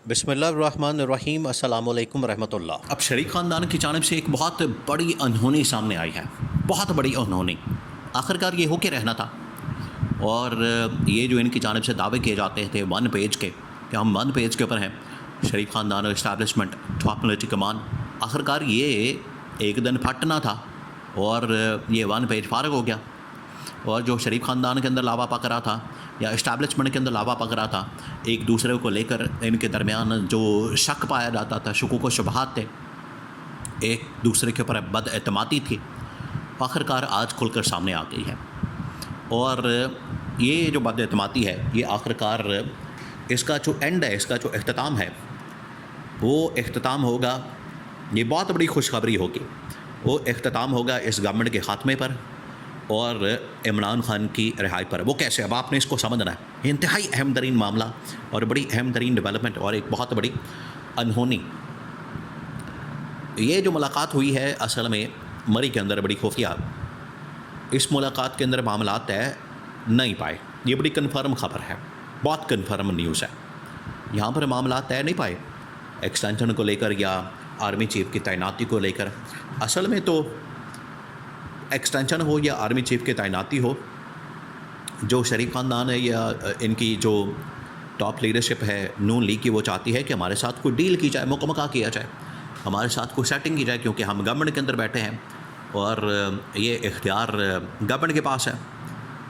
بسم اللہ الرحمن الرحیم، السلام علیکم ورحمۃ اللہ۔ اب شریف خاندان کی جانب سے ایک بہت بڑی انہونی سامنے آئی ہے، بہت بڑی انہونی۔ آخرکار یہ ہو کے رہنا تھا، اور یہ جو ان کی جانب سے دعوے کیے جاتے تھے ون پیج کے کہ ہم ون پیج کے اوپر ہیں، شریف خاندان اور اسٹیبلشمنٹ ٹاپ ملٹری کمان، آخرکار یہ ایک دن پھٹنا تھا اور یہ ون پیج فارغ ہو گیا۔ اور جو شریف خاندان کے اندر لاوا پک رہا تھا یا اسٹیبلشمنٹ کے اندر لاوا پک رہا تھا، ایک دوسرے کو لے کر ان کے درمیان جو شک پایا جاتا تھا، شکوک و شبہات تھے، ایک دوسرے کے اوپر بد اعتمادی تھی، آخرکار آج کھل کر سامنے آ گئی ہے۔ اور یہ جو بد اعتمادی ہے، یہ آخرکار اس کا جو اینڈ ہے، اس کا جو اختتام ہے، وہ اختتام ہوگا، یہ بہت بڑی خوشخبری ہوگی، وہ اختتام ہوگا اس گورنمنٹ کے خاتمے پر اور عمران خان کی رہائی پر۔ وہ کیسے؟ اب آپ نے اس کو سمجھنا ہے، انتہائی اہم ترین معاملہ اور بڑی اہم ترین ڈیولپمنٹ اور ایک بہت بڑی انہونی۔ یہ جو ملاقات ہوئی ہے اصل میں مری کے اندر بڑی خفیہ، اس ملاقات کے اندر معاملات طے نہیں پائے، یہ بڑی کنفرم خبر ہے، بہت کنفرم نیوز ہے۔ یہاں پر معاملات طے نہیں پائے ایکسٹینشن کو لے کر یا آرمی چیف کی تعیناتی کو لے کر۔ اصل میں تو ایکسٹینشن ہو یا آرمی چیف کی تعیناتی ہو، جو شریف خاندان ہے یا ان کی جو ٹاپ لیڈرشپ ہے نون لیگ کی، وہ چاہتی ہے کہ ہمارے ساتھ کوئی ڈیل کی جائے، مکمکہ کیا جائے، ہمارے ساتھ کوئی سیٹنگ کی جائے، کیونکہ ہم گورنمنٹ کے اندر بیٹھے ہیں اور یہ اختیار گورنمنٹ کے پاس ہے،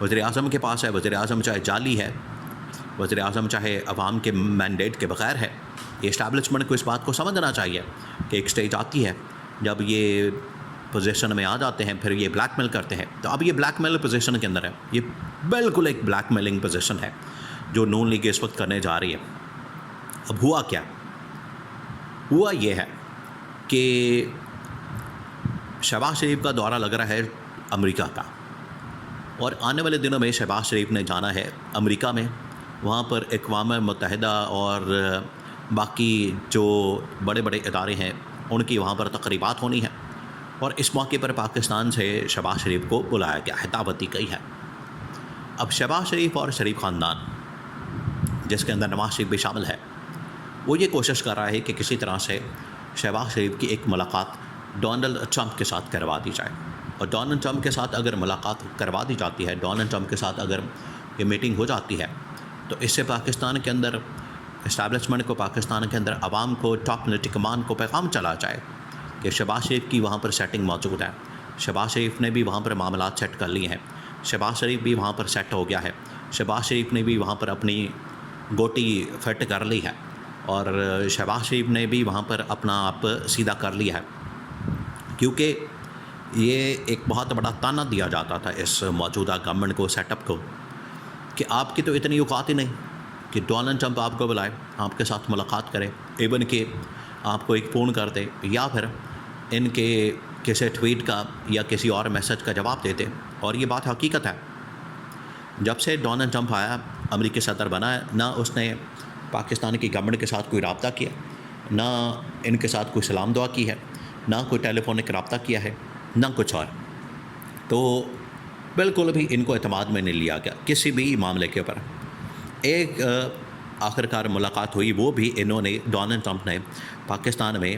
وزیر اعظم کے پاس ہے۔ وزیر اعظم چاہے جعلی ہے، وزیر اعظم چاہے عوام کے مینڈیٹ کے بغیر ہے، یہ اسٹیبلشمنٹ کو اس بات کو سمجھنا چاہیے کہ ایک سٹیج آتی ہے جب یہ پوزیشن میں آ جاتے ہیں، پھر یہ بلیک میل کرتے ہیں۔ تو اب یہ بلیک میل پوزیشن کے اندر ہے، یہ بالکل ایک بلیک میلنگ پوزیشن ہے جو نون لیگ اس وقت کرنے جا رہی ہے۔ اب ہوا کیا؟ ہوا یہ ہے کہ شہباز شریف کا دورہ لگ رہا ہے امریکہ کا، اور آنے والے دنوں میں شہباز شریف نے جانا ہے امریکہ میں، وہاں پر اقوام متحدہ اور باقی جو بڑے بڑے ادارے ہیں ان کی وہاں پر تقریبات ہونی ہیں، اور اس موقع پر پاکستان سے شہباز شریف کو بلایا گیا ہے، دعوت دی گئی ہے۔ اب شہباز شریف اور شریف خاندان، جس کے اندر نواز شریف بھی شامل ہے، وہ یہ کوشش کر رہا ہے کہ کسی طرح سے شہباز شریف کی ایک ملاقات ڈونلڈ ٹرمپ کے ساتھ کروا دی جائے، اور ڈونلڈ ٹرمپ کے ساتھ اگر ملاقات کروا دی جاتی ہے، ڈونلڈ ٹرمپ کے ساتھ اگر یہ میٹنگ ہو جاتی ہے، تو اس سے پاکستان کے اندر اسٹیبلشمنٹ کو، پاکستان کے اندر عوام کو، ٹاپ ملٹری کمان کو پیغام چلا جائے کہ شہباز شریف کی وہاں پر سیٹنگ موجود ہے، شہباز شریف نے بھی وہاں پر معاملات سیٹ کر لیے ہیں، شہباز شریف بھی وہاں پر سیٹ ہو گیا ہے، شہباز شریف نے بھی وہاں پر اپنی گوٹی فٹ کر لی ہے، اور شہباز شریف نے بھی وہاں پر اپنا آپ سیدھا کر لیا ہے، کیونکہ یہ ایک بہت بڑا تانا دیا جاتا تھا اس موجودہ گورنمنٹ کو، سیٹ اپ کو، کہ آپ کی تو اتنی اوقات ہی نہیں کہ ڈونلڈ ٹرمپ آپ کو بلائے، آپ کے ساتھ ملاقات کرے، ایون کہ آپ کو ایک فون کر دے، یا پھر ان کے کسی ٹویٹ کا یا کسی اور میسج کا جواب دیتے۔ اور یہ بات حقیقت ہے، جب سے ڈونلڈ ٹرمپ آیا، امریکی صدر بنا ہے، نہ اس نے پاکستان کی گورنمنٹ کے ساتھ کوئی رابطہ کیا، نہ ان کے ساتھ کوئی سلام دعا کی ہے، نہ کوئی ٹیلی فونک رابطہ کیا ہے، نہ کچھ اور۔ تو بالکل بھی ان کو اعتماد میں نہیں لیا گیا کسی بھی معاملے کے اوپر۔ ایک آخرکار ملاقات ہوئی، وہ بھی انہوں نے، ڈونلڈ ٹرمپ نے پاکستان میں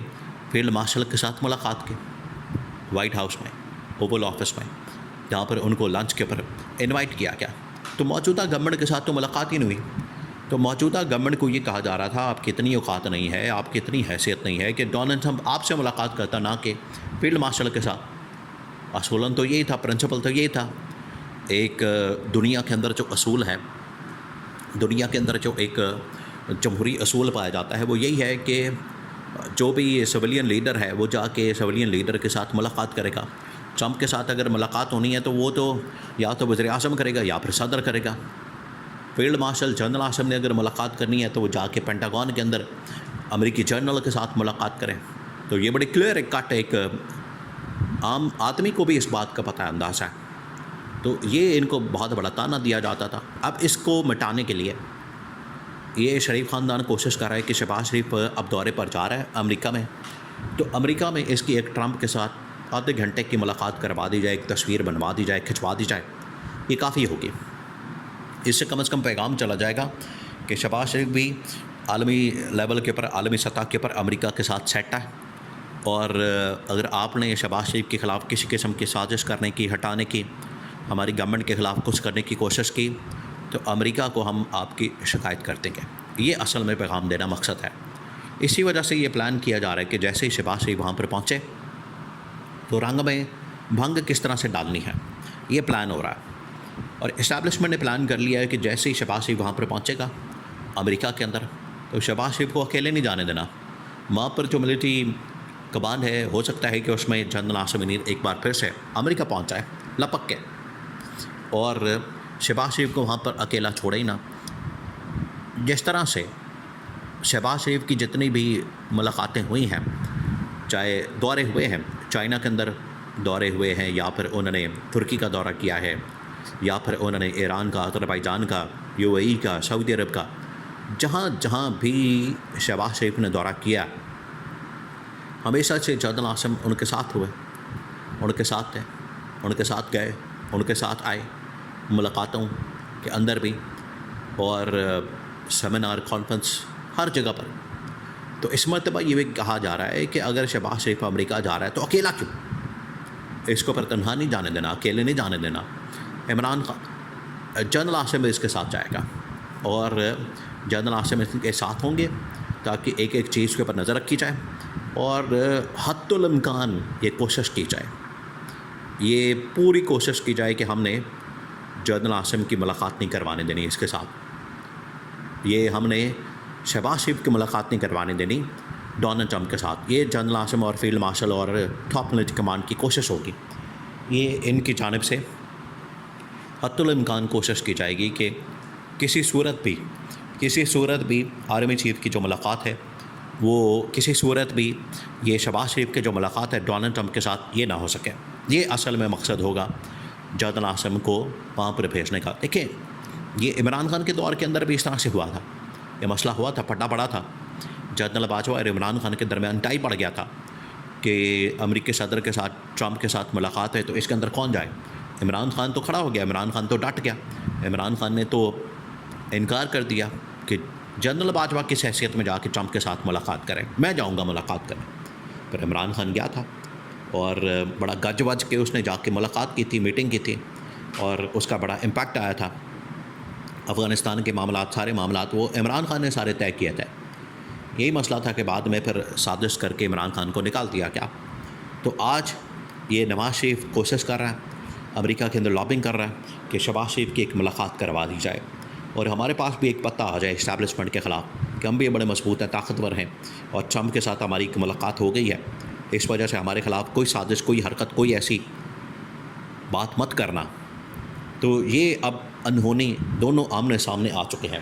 فیلڈ مارشل کے ساتھ ملاقات کی، وائٹ ہاؤس میں، اوول آفس میں، جہاں پر ان کو لنچ کے اوپر انوائٹ کیا گیا۔ تو موجودہ گورنمنٹ کے ساتھ تو ملاقات ہی نہیں ہوئی۔ تو موجودہ گورنمنٹ کو یہ کہا جا رہا تھا، آپ کی اتنی اوقات نہیں ہے، آپ کی اتنی حیثیت نہیں ہے کہ ڈونلڈ ٹرمپ آپ سے ملاقات کرتا، نہ کہ فیلڈ مارشل کے ساتھ۔ اصولاً تو یہی تھا، پرنسپل تو یہی تھا۔ ایک دنیا کے اندر جو اصول ہے، دنیا کے اندر جو ایک جمہوری اصول پایا جاتا ہے، وہ یہی ہے کہ جو بھی سویلین لیڈر ہے وہ جا کے سویلین لیڈر کے ساتھ ملاقات کرے گا۔ ٹرمپ کے ساتھ اگر ملاقات ہونی ہے تو وہ تو یا تو وزیر اعظم کرے گا یا پھر صدر کرے گا۔ فیلڈ مارشل، جنرل آصم نے اگر ملاقات کرنی ہے تو وہ جا کے پینٹاگون کے اندر امریکی جنرل کے ساتھ ملاقات کریں۔ تو یہ بڑی کلیئر ایک کٹ، ایک عام آدمی کو بھی اس بات کا پتہ انداز ہے۔ تو یہ ان کو بہت بڑا تانا دیا جاتا تھا۔ اب اس کو مٹانے کے لیے یہ شریف خاندان کوشش کر رہا ہے کہ شہباز شریف اب دورے پر جا رہا ہے امریکہ میں، تو امریکہ میں اس کی ایک ٹرمپ کے ساتھ آدھے گھنٹے کی ملاقات کروا دی جائے، ایک تصویر بنوا دی جائے، کھنچوا دی جائے، یہ کافی ہوگی۔ اس سے کم از کم پیغام چلا جائے گا کہ شہباز شریف بھی عالمی لیول کے اوپر، عالمی سطح کے اوپر امریکہ کے ساتھ سیٹ ہے، اور اگر آپ نے شہباز شریف کے خلاف کسی قسم کی سازش کرنے کی، ہٹانے کی، ہماری گورنمنٹ کے خلاف کچھ کرنے کی کوشش کی، تو امریکہ کو ہم آپ کی شکایت کر دیں گے۔ یہ اصل میں پیغام دینا مقصد ہے۔ اسی وجہ سے یہ پلان کیا جا رہا ہے کہ جیسے ہی شہباز شریف وہاں پر پہنچے تو رنگ میں بھنگ کس طرح سے ڈالنی ہے، یہ پلان ہو رہا ہے۔ اور اسٹیبلشمنٹ نے پلان کر لیا ہے کہ جیسے ہی شہباز شریف وہاں پر پہنچے گا امریکہ کے اندر، تو شہباز شریف کو اکیلے نہیں جانے دینا۔ وہاں پر جو ملٹری کمان ہے، ہو سکتا ہے کہ اس میں جنرل عاصم منیر ایک بار پھر سے امریکہ پہنچ جائے لپک کے، اور شہباز شریف کو وہاں پر اکیلا چھوڑے ہی نہ۔ جس طرح سے شہباز شریف کی جتنی بھی ملاقاتیں ہوئی ہیں، چاہے دورے ہوئے ہیں، چائنا کے اندر دورے ہوئے ہیں، یا پھر انہوں نے ترکی کا دورہ کیا ہے، یا پھر انہوں نے ایران کا، آذربائیجان کا، UAE کا، سعودی عرب کا، جہاں جہاں بھی شہباز شریف نے دورہ کیا، ہمیشہ سے جنرل عاصم ان کے ساتھ ہوئے، ان کے ساتھ تھے، ان کے ساتھ گئے، ان کے ساتھ آئے ملاقاتوں کے اندر بھی، اور سیمینار، کانفرنس، ہر جگہ پر۔ تو اس مرتبہ یہ بھی کہا جا رہا ہے کہ اگر شہباز شریف امریکہ جا رہا ہے تو اکیلا کیوں؟ اس کو پر تنہا نہیں جانے دینا، اکیلے نہیں جانے دینا۔ عمران خان، جنرل عاصم اس کے ساتھ جائے گا، اور جنرل عاصم اس کے ساتھ ہوں گے تاکہ ایک ایک چیز کے اوپر نظر رکھی جائے، اور حتی الامکان یہ کوشش کی جائے، یہ پوری کوشش کی جائے کہ ہم نے جنرل عاصم کی ملاقات نہیں کروانے دینی اس کے ساتھ، یہ ہم نے شہباز شریف کی ملاقات نہیں کروانے دینی ڈونلڈ ٹرمپ کے ساتھ۔ یہ جنرل عاصم اور فیلڈ مارشل اور ٹاپ ملٹری کمانڈ کی کوشش ہوگی، یہ ان کی جانب سے حتی الامکان کوشش کی جائے گی کہ کسی صورت بھی آرمی چیف کی جو ملاقات ہے، وہ کسی صورت بھی یہ شہباز شریف کے جو ملاقات ہے ڈونلڈ ٹرمپ کے ساتھ یہ نہ ہو سکے۔ یہ اصل میں مقصد ہوگا جنرل عاصم کو وہاں پر بھیجنے کا۔ دیکھیں، یہ عمران خان کے دور کے اندر بھی اس طرح سے ہوا تھا، یہ مسئلہ ہوا تھا، پھٹا پڑا تھا، جنرل باجوہ اور عمران خان کے درمیان ٹائی پڑ گیا تھا کہ امریکی صدر کے ساتھ، ٹرمپ کے ساتھ ملاقات ہے تو اس کے اندر کون جائے۔ عمران خان تو کھڑا ہو گیا، عمران خان تو ڈٹ گیا، عمران خان نے تو انکار کر دیا کہ جنرل باجوہ کس حیثیت میں جا کے ٹرمپ کے ساتھ ملاقات کریں، میں جاؤں گا ملاقات کرنے۔ پھر عمران خان گیا تھا اور بڑا گج وج کے اس نے جا کے ملاقات کی تھی، میٹنگ کی تھی، اور اس کا بڑا امپیکٹ آیا تھا۔ افغانستان کے معاملات، سارے معاملات وہ عمران خان نے سارے طے کیے تھے۔ یہی مسئلہ تھا کہ بعد میں پھر سازش کر کے عمران خان کو نکال دیا گیا۔ تو آج یہ نواز شریف کوشش کر رہا ہے، امریکہ کے اندر لابنگ کر رہا ہے کہ شہباز شریف کی ایک ملاقات کروا دی جائے، اور ہمارے پاس بھی ایک پتہ آ جائے اسٹیبلشمنٹ کے خلاف کہ ہم بھی بڑے مضبوط ہیں، طاقتور ہیں، اور ٹرمپ کے ساتھ ہماری ایک ملاقات ہو گئی ہے، اس وجہ سے ہمارے خلاف کوئی سازش، کوئی حرکت، کوئی ایسی بات مت کرنا۔ تو یہ اب انہونی دونوں آمنے سامنے آ چکے ہیں۔